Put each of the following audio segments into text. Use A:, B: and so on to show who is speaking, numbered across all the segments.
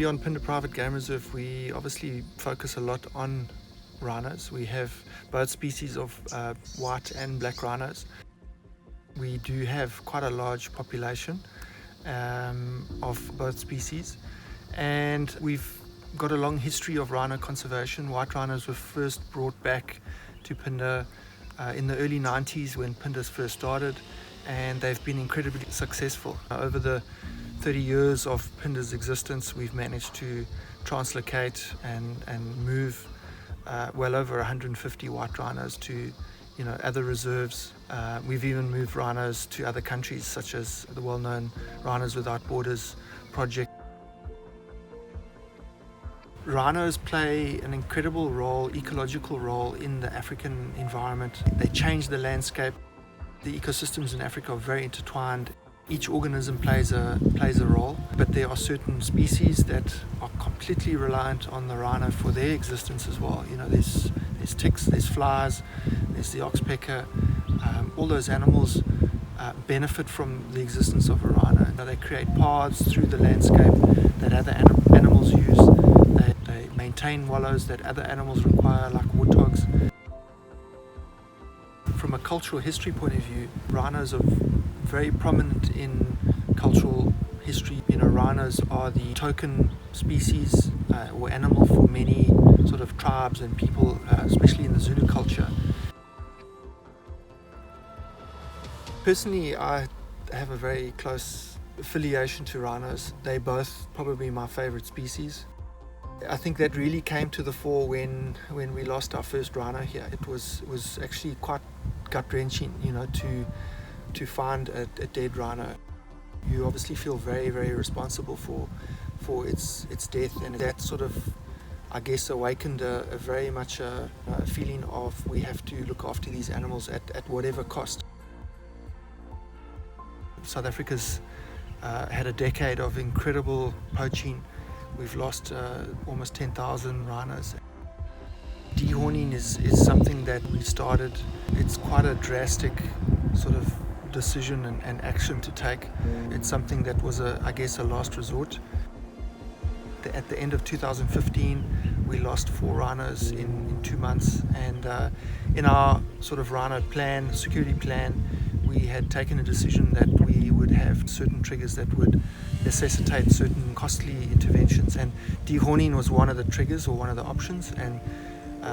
A: andBeyond Phinda Private Game Reserve, we obviously focus a lot on rhinos. We have both species of white and black rhinos. We do have quite a large population of both species, and we've got a long history of rhino conservation. White rhinos were first brought back to Phinda in the early 90s when Phinda's first started, and they've been incredibly successful. Over the 30 years of Phinda's existence, we've managed to translocate and move well over 150 white rhinos to other reserves. We've even moved rhinos to other countries, such as the well-known Rhinos Without Borders project. Rhinos play an incredible role, ecological role in the African environment. They change the landscape. The ecosystems in Africa are very intertwined. Each organism plays a role, but there are certain species that are completely reliant on the rhino for their existence as well. There's ticks, there's flies, there's the oxpecker. All those animals benefit from the existence of a rhino. They create paths through the landscape that other animals use. They maintain wallows that other animals require, like warthogs. From a cultural history point of view, rhinos are very prominent in cultural history. Rhinos are the token species or animal for many sort of tribes and people, especially in the Zulu culture. Personally, I have a very close affiliation to rhinos. They're both probably my favorite species. I think that really came to the fore when we lost our first rhino here. It was actually quite gut-wrenching, to find a dead rhino. You obviously feel very, very responsible for its death, and that sort of, I guess, awakened a very much a feeling of we have to look after these animals at whatever cost. South Africa's had a decade of incredible poaching. We've lost almost 10,000 rhinos. Dehorning is something that we started. It's quite a drastic sort of decision and action to take. It's something that was I guess a last resort. At the end of 2015, we lost 4 rhinos in 2 months, and in our sort of rhino plan, security plan, we had taken a decision that we would have certain triggers that would necessitate certain costly interventions, and dehorning was one of the triggers or one of the options, and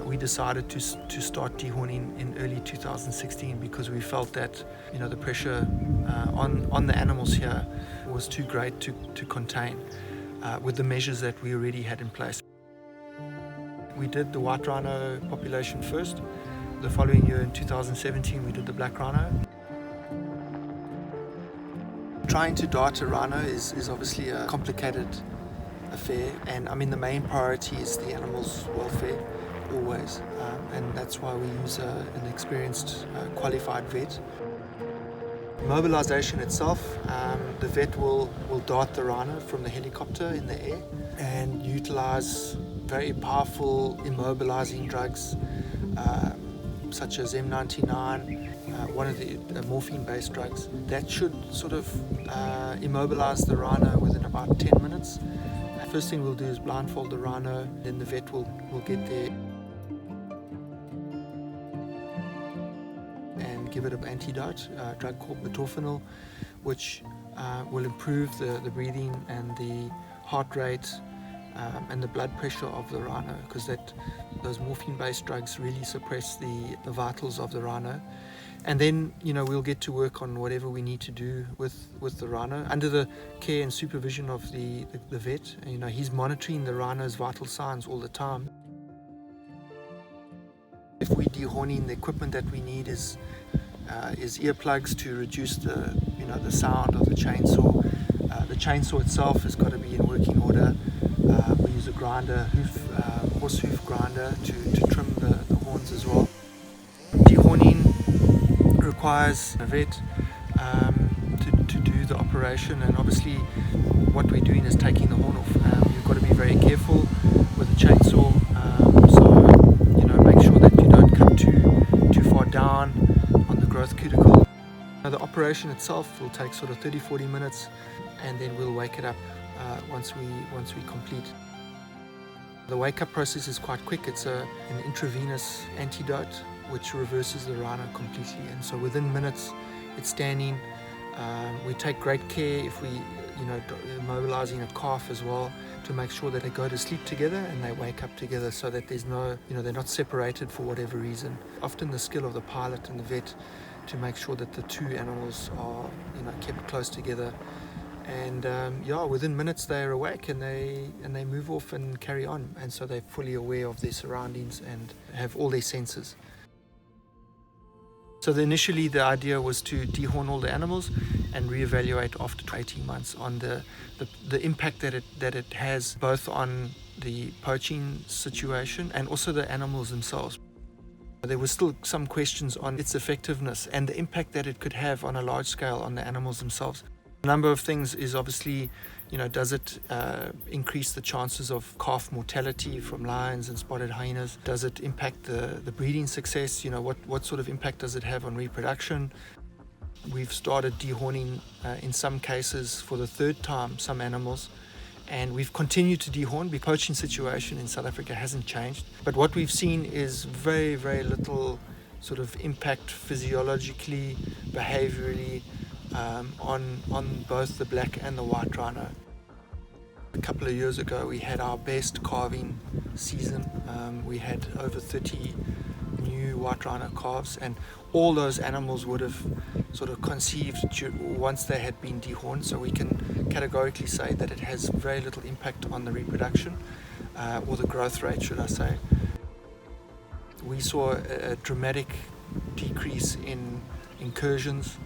A: we decided to start dehorning in early 2016 because we felt that the pressure on the animals here was too great to contain with the measures that we already had in place. We did the white rhino population first. The following year in 2017 we did the black rhino. Trying to dart a rhino is obviously a complicated affair, and the main priority is the animal's welfare always, and that's why we use an experienced qualified vet. Mobilization itself, the vet will dart the rhino from the helicopter in the air and utilize very powerful immobilizing drugs such as M99, one of the morphine-based drugs that should sort of immobilize the rhino within about 10 minutes. First thing we'll do is blindfold the rhino, then the vet will get there and give it an antidote, a drug called butorphanol, which will improve the breathing and the heart rate and the blood pressure of the rhino, because those morphine-based drugs really suppress the vitals of the rhino. And then we'll get to work on whatever we need to do with the rhino under the care and supervision of the vet. He's monitoring the rhino's vital signs all the time. If we're dehorning, the equipment that we need is earplugs to reduce the sound of the chainsaw. The chainsaw itself has got to be in working order. We use a grinder, horse hoof grinder to trim the horns as well. Dehorning requires a vet to do the operation, and obviously what we're doing is taking the horn off. You've got to be very careful with the chainsaw, so make sure that you don't cut too far down on the growth cuticle. The operation itself will take sort of 30-40 minutes, and then we'll wake it up once we complete. The wake-up process is quite quick. It's an intravenous antidote which reverses the rhino completely, and so within minutes it's standing. We take great care if we, mobilizing a calf as well to make sure that they go to sleep together and they wake up together, so that there's no, they're not separated for whatever reason. Often the skill of the pilot and the vet to make sure that the two animals are, kept close together. And within minutes they're awake and they move off and carry on, and so they're fully aware of their surroundings and have all their senses. So initially the idea was to dehorn all the animals and reevaluate after 18 months on the impact that it has both on the poaching situation and also the animals themselves. There were still some questions on its effectiveness and the impact that it could have on a large scale on the animals themselves. A number of things is obviously, does it increase the chances of calf mortality from lions and spotted hyenas? Does it impact the breeding success? What sort of impact does it have on reproduction? We've started dehorning in some cases for the third time some animals, and we've continued to dehorn. The poaching situation in South Africa hasn't changed, but what we've seen is very, very little sort of impact physiologically, behaviorally, on both the black and the white rhino. A couple of years ago we had our best calving season. We had over 30 new white rhino calves, and all those animals would have sort of conceived once they had been dehorned, so we can categorically say that it has very little impact on the reproduction or the growth rate, should I say. We saw a dramatic decrease in incursions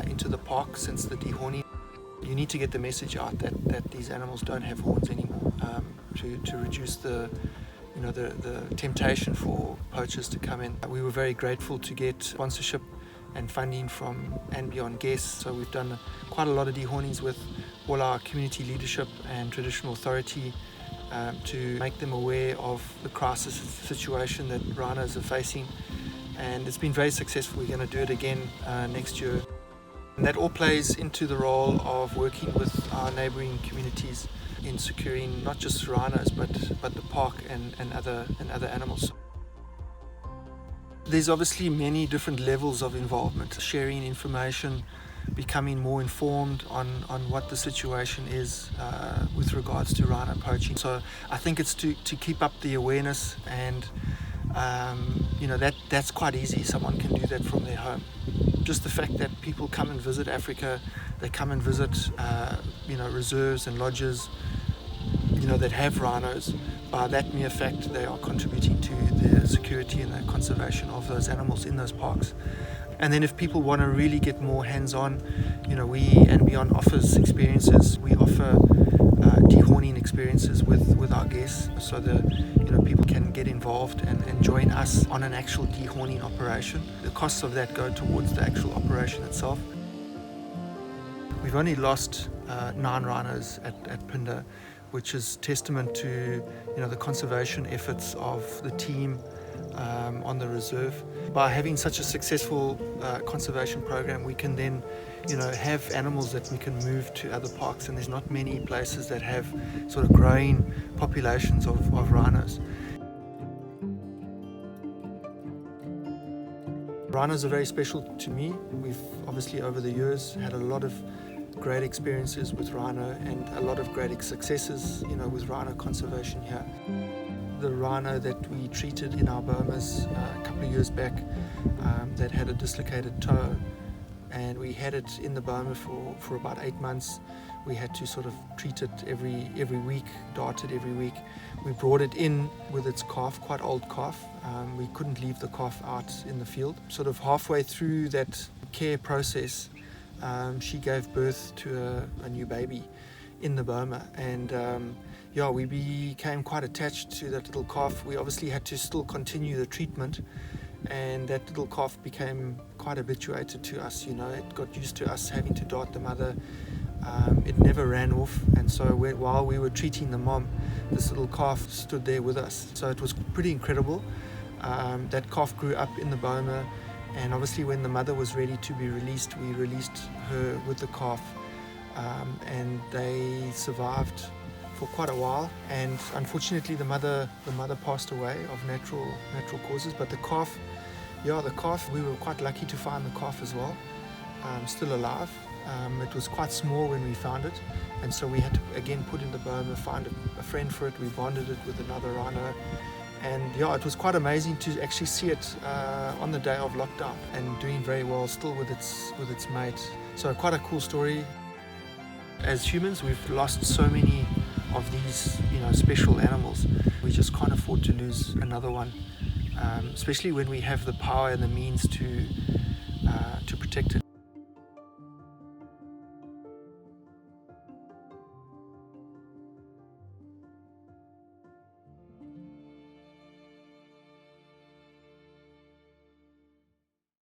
A: into the park since the dehorning. You need to get the message out that these animals don't have horns anymore, to reduce the temptation for poachers to come in. We were very grateful to get sponsorship and funding from andBeyond guests, so we've done quite a lot of dehornings with all our community leadership and traditional authority to make them aware of the crisis situation that rhinos are facing, and it's been very successful. We're going to do it again next year. And that all plays into the role of working with our neighbouring communities in securing not just rhinos but the park and other animals. There's obviously many different levels of involvement, sharing information, becoming more informed on what the situation is with regards to rhino poaching. So I think it's to keep up the awareness, and that's quite easy. Someone can do that from their home. Just the fact that people come and visit Africa, they come and visit reserves and lodges that have rhinos. By that mere fact, they are contributing to the security and the conservation of those animals in those parks. And then if people want to really get more hands-on, we andBeyond offers experiences. We offer dehorning experiences with our guests, so that people can get involved and join us on an actual dehorning operation. The costs of that go towards the actual operation itself. We've only lost 9 rhinos at Phinda, which is testament to the conservation efforts of the team on the reserve. By having such a successful conservation program, we can then have animals that we can move to other parks, and there's not many places that have sort of growing populations of rhinos. Rhinos are very special to me. We've obviously over the years had a lot of great experiences with rhino and a lot of great successes with rhino conservation here. The rhino that we treated in our bomas a couple of years back that had a dislocated toe, and we had it in the boma for about 8 months. We had to sort of treat it every week, dart it every week. We brought it in with its calf, quite old calf. We couldn't leave the calf out in the field. Sort of halfway through that care process, she gave birth to a new baby in the boma, and we became quite attached to that little calf. We obviously had to still continue the treatment, and that little calf became quite habituated to us. It got used to us having to dart the mother. It never ran off, and so while we were treating the mom, this little calf stood there with us. So it was pretty incredible. That calf grew up in the boma, and obviously when the mother was ready to be released, we released her with the calf and they survived for quite a while, and unfortunately the mother passed away of natural causes. But the calf, we were quite lucky to find the calf as well, still alive. It was quite small when we found it, and so we had to again put in the boma, find a friend for it. We bonded it with another rhino, and it was quite amazing to actually see it on the day of lockdown and doing very well still with its mate. So quite a cool story. As humans, we've lost so many of these special animals. We just can't afford to lose another one, especially when we have the power and the means to